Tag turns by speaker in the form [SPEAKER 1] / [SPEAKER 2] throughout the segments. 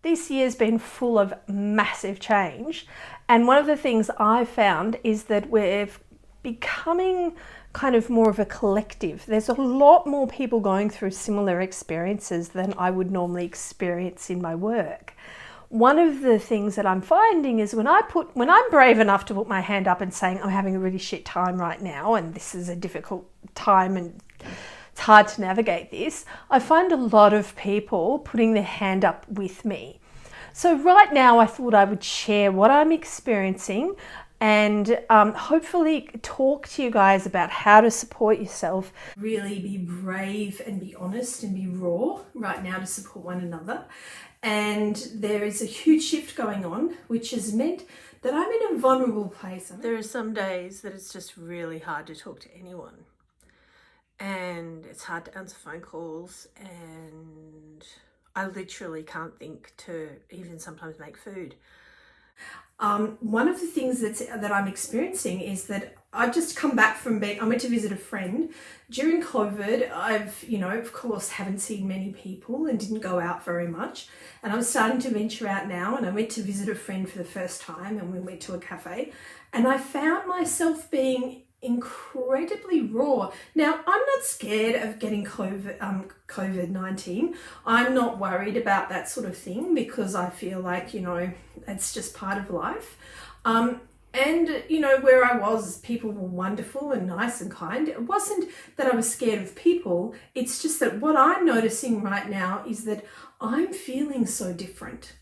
[SPEAKER 1] This year's been full of massive change, and one of the things I've found is that we're becoming kind of more of a collective. There's a lot more people going through similar experiences than I would normally experience in my work. One of the things that I'm finding is when I'm brave enough to put my hand up and saying I'm having a really shit time right now and this is a difficult time and it's hard to navigate this, I find a lot of people putting their hand up with me. So right now I thought I would share what I'm experiencing and hopefully talk to you guys about how to support yourself. Really be brave and be honest and be raw right now to support one another. And there is a huge shift going on, which has meant that I'm in a vulnerable place. There are some days that it's just really hard to talk to anyone. And it's hard to answer phone calls, and I literally can't think to even sometimes make food. One of the things that I'm experiencing is that I've just come back from I went to visit a friend. During COVID, I've, of course, haven't seen many people and didn't go out very much. And I'm starting to venture out now, and I went to visit a friend for the first time, and we went to a cafe, and I found myself being incredibly raw. Now, I'm not scared of getting COVID-19. I'm not worried about that sort of thing because I feel like, it's just part of life. And, where I was, people were wonderful and nice and kind. It wasn't that I was scared of people. It's just that what I'm noticing right now is that I'm feeling so different.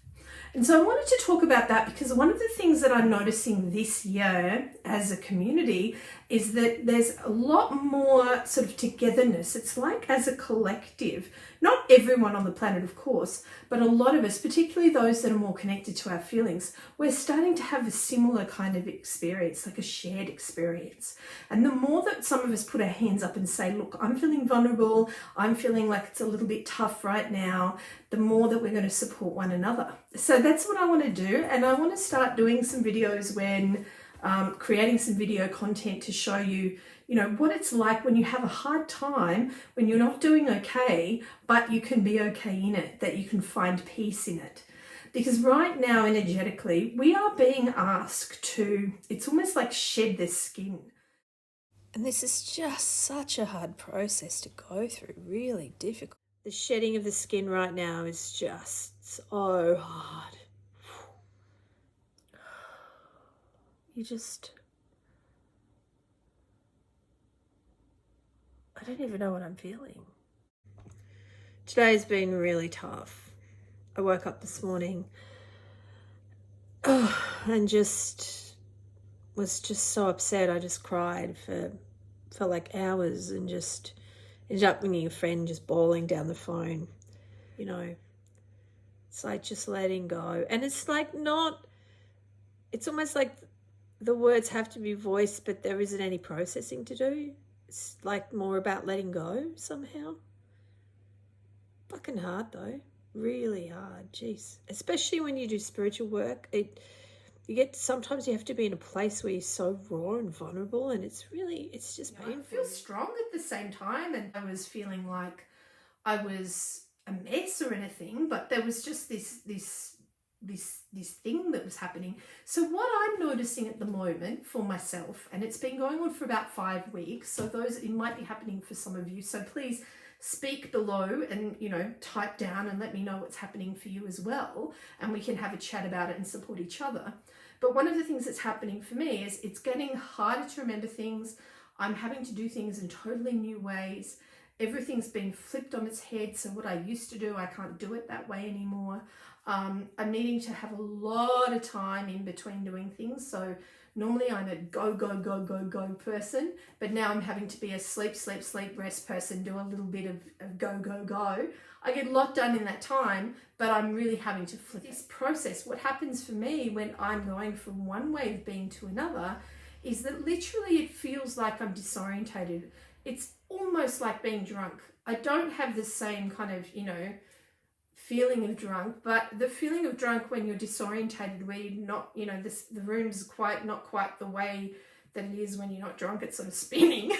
[SPEAKER 1] And so I wanted to talk about that because one of the things that I'm noticing this year as a community is that there's a lot more sort of togetherness. It's like as a collective, not everyone on the planet, of course, but a lot of us, particularly those that are more connected to our feelings, we're starting to have a similar kind of experience, like a shared experience. And the more that some of us put our hands up and say, look, I'm feeling vulnerable, I'm feeling like it's a little bit tough right now, the more that we're going to support one another. So that's what I want to do. And I want to start doing some videos when creating some video content to show you, what it's like when you have a hard time, when you're not doing okay, but you can be okay in it, that you can find peace in it. Because right now, energetically, we are being asked to, it's almost like shed this skin. And this is just such a hard process to go through, really difficult. The shedding of the skin right now is just so hard. I don't even know what I'm feeling. Today's been really tough. I woke up this morning and was just so upset. I just cried for like hours and just ended up ringing a friend, just bawling down the phone. It's like just letting go. And it's like it's almost like the words have to be voiced, but there isn't any processing to do. It's like more about letting go somehow. Fucking hard though. Really hard. Jeez. Especially when you do spiritual work. Sometimes you have to be in a place where you're so raw and vulnerable, and it's just painful. I feel strong at the same time, and I was feeling like I was a mess or anything, but there was just this thing that was happening. So what I'm noticing at the moment for myself, and it's been going on for about 5 weeks, so it might be happening for some of you, so please speak below and type down and let me know what's happening for you as well, and we can have a chat about it and support each other. But one of the things that's happening for me is it's getting harder to remember things. I'm having to do things in totally new ways. Everything's been flipped on its head, so what I used to do, I can't do it that way anymore. I'm needing to have a lot of time in between doing things. So normally I'm a go person, but now I'm having to be a sleep, rest person, do a little bit of go. I get a lot done in that time, but I'm really having to flip this process. What happens for me when I'm going from one way of being to another is that literally it feels like I'm disorientated. It's almost like being drunk. I don't have the same kind of, feeling of drunk, but the feeling of drunk when you're disorientated, where you're not, the room's not quite the way that it is when you're not drunk, it's sort of spinning.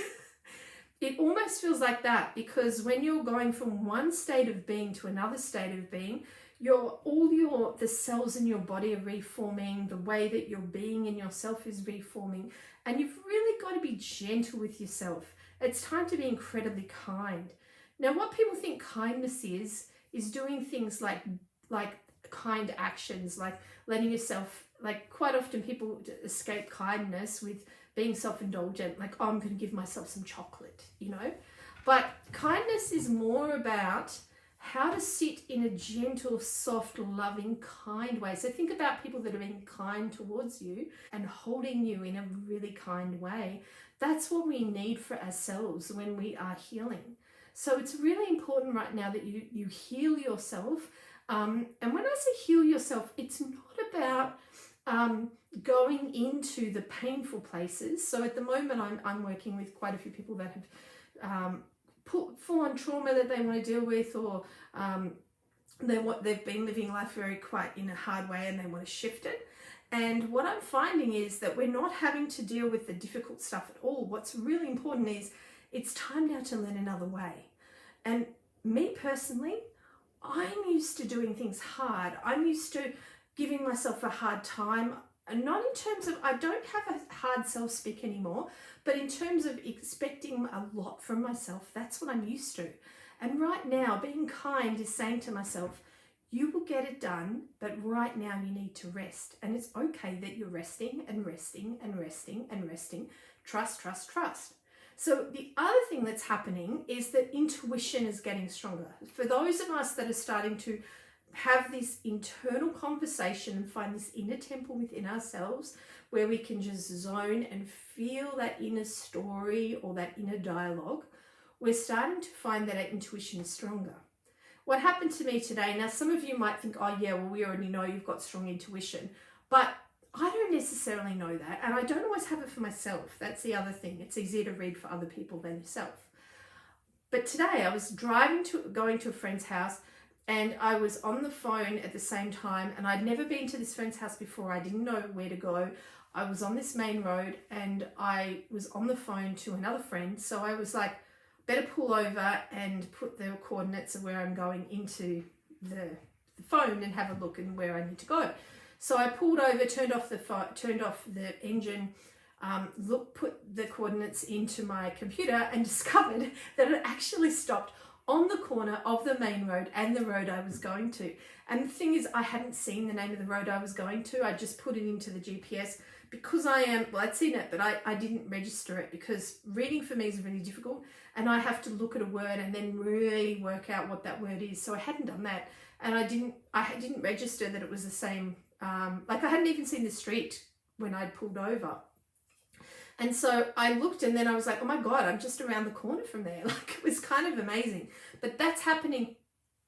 [SPEAKER 1] It almost feels like that, because when you're going from one state of being to another state of being, the cells in your body are reforming, the way that you're being in yourself is reforming, and you've really got to be gentle with yourself. It's time to be incredibly kind. Now, what people think kindness is doing things like kind actions, like letting yourself, like quite often people escape kindness with being self-indulgent, like, oh, I'm going to give myself some chocolate, you know. But kindness is more about how to sit in a gentle, soft, loving, kind way. So think about people that are being kind towards you and holding you in a really kind way. That's what we need for ourselves when we are healing. So it's really important right now that you heal yourself. And when I say heal yourself, it's not about going into the painful places. So at the moment, I'm working with quite a few people that have put full-on trauma that they want to deal with, or they've been living life very quite in a hard way and they want to shift it. And what I'm finding is that we're not having to deal with the difficult stuff at all. What's really important is it's time now to learn another way. And me personally, I'm used to doing things hard. I'm used to giving myself a hard time. And not in terms of, I don't have a hard self-speak anymore, but in terms of expecting a lot from myself. That's what I'm used to. And right now, being kind is saying to myself, you will get it done, but right now you need to rest. And it's okay that you're resting and resting and resting and resting. Trust, trust, trust. So the other thing that's happening is that intuition is getting stronger. For those of us that are starting to have this internal conversation and find this inner temple within ourselves where we can just zone and feel that inner story or that inner dialogue, we're starting to find that our intuition is stronger. What happened to me today, now some of you might think, oh yeah, well, we already know you've got strong intuition, but I don't necessarily know that, and I don't always have it for myself. That's the other thing. It's easier to read for other people than yourself. But today I was going to a friend's house, and I was on the phone at the same time, and I'd never been to this friend's house before. I didn't know where to go. I was on this main road and I was on the phone to another friend. So I was like, better pull over and put the coordinates of where I'm going into the phone and have a look and where I need to go. So I pulled over, turned off the engine, put the coordinates into my computer and discovered that it actually stopped on the corner of the main road and the road I was going to. And the thing is, I hadn't seen the name of the road I was going to. I just put it into the GPS because I'd seen it, but I didn't register it because reading for me is really difficult and I have to look at a word and then really work out what that word is. So I hadn't done that, and I didn't register that it was the same. Like I hadn't even seen the street when I'd pulled over. And so I looked and then I was like, oh my God, I'm just around the corner from there. Like it was kind of amazing. But that's happening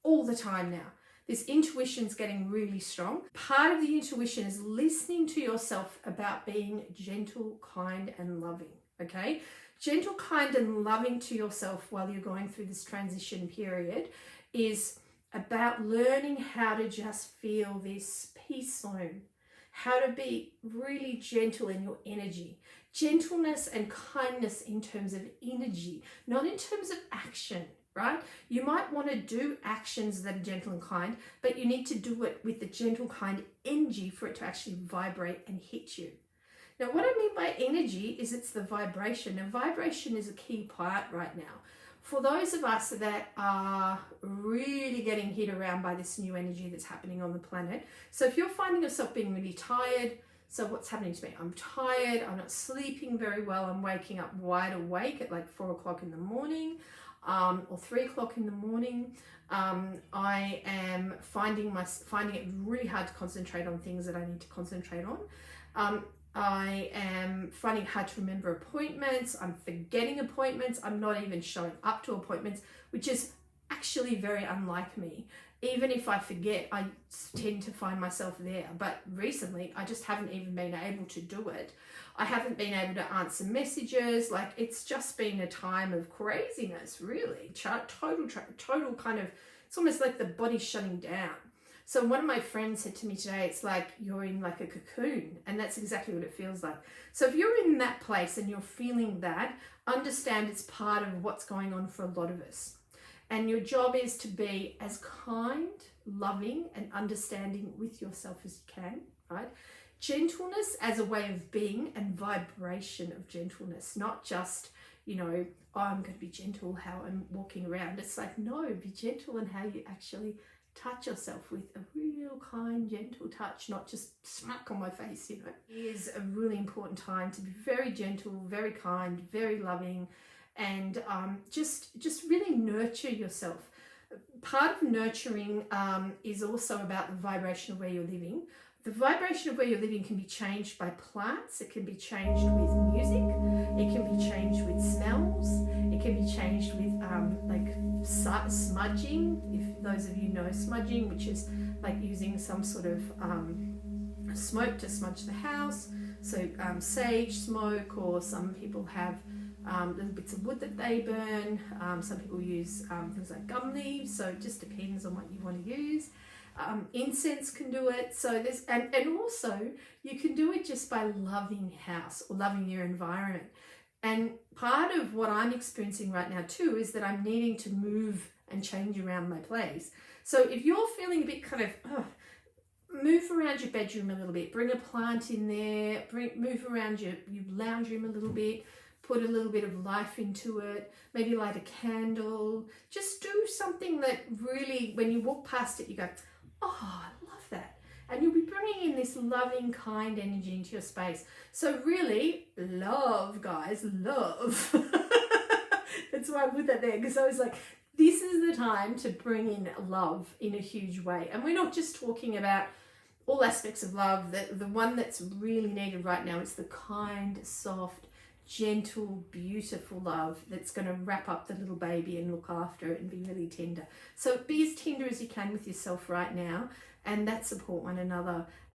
[SPEAKER 1] all the time now. This intuition's getting really strong. Part of the intuition is listening to yourself about being gentle, kind, and loving, okay? Gentle, kind, and loving to yourself while you're going through this transition period is about learning how to just feel this peace zone, how to be really gentle in your energy. Gentleness and kindness in terms of energy, not in terms of action, right? You might want to do actions that are gentle and kind, but you need to do it with the gentle, kind energy for it to actually vibrate and hit you. Now, what I mean by energy is it's the vibration, and vibration is a key part right now. For those of us that are really getting hit around by this new energy that's happening on the planet, so if you're finding yourself being really tired, so what's happening to me? I'm tired, I'm not sleeping very well, I'm waking up wide awake at like 4 o'clock in the morning or 3 o'clock in the morning. I am finding it really hard to concentrate on things that I need to concentrate on. I am finding it hard to remember appointments. I'm forgetting appointments. I'm not even showing up to appointments, which is actually very unlike me. Even if I forget, I tend to find myself there. But recently, I just haven't even been able to do it. I haven't been able to answer messages. Like, it's just been a time of craziness, really. Total kind of, it's almost like the body's shutting down. So one of my friends said to me today, it's like you're in like a cocoon, and that's exactly what it feels like. So if you're in that place and you're feeling that, understand it's part of what's going on for a lot of us. And your job is to be as kind, loving, and understanding with yourself as you can, right? Gentleness as a way of being and vibration of gentleness, not just, you know, oh, I'm going to be gentle how I'm walking around. It's like, no, be gentle in how you actually touch yourself with a real kind, gentle touch, not just smack on my face, you know. It is a really important time to be very gentle, very kind, very loving, and just really nurture yourself. Part of nurturing is also about the vibration of where you're living. The vibration of where you're living can be changed by plants, it can be changed with music, it can be changed with smells, it can be changed with like smudging, if those of you know smudging, which is like using some sort of smoke to smudge the house. So sage smoke, or some people have little bits of wood that they burn. Some people use things like gum leaves, so it just depends on what you want to use. Incense can do it. So there's and also you can do it just by loving house or loving your environment. And part of what I'm experiencing right now too is that I'm needing to move and change around my place. So if you're feeling a bit kind of move around your bedroom a little bit, bring a plant in there, move around your lounge room a little bit, put a little bit of life into it, maybe light a candle, just do something that really, when you walk past it, you go, oh, I love that. And you'll be bringing in this loving, kind energy into your space. So really, love, guys, love. That's why I put that there, because I was like, this is the time to bring in love in a huge way. And we're not just talking about all aspects of love. The one that's really needed right now is the kind, soft, gentle, beautiful love that's going to wrap up the little baby and look after it and be really tender. So be as tender as you can with yourself right now, and that support one another.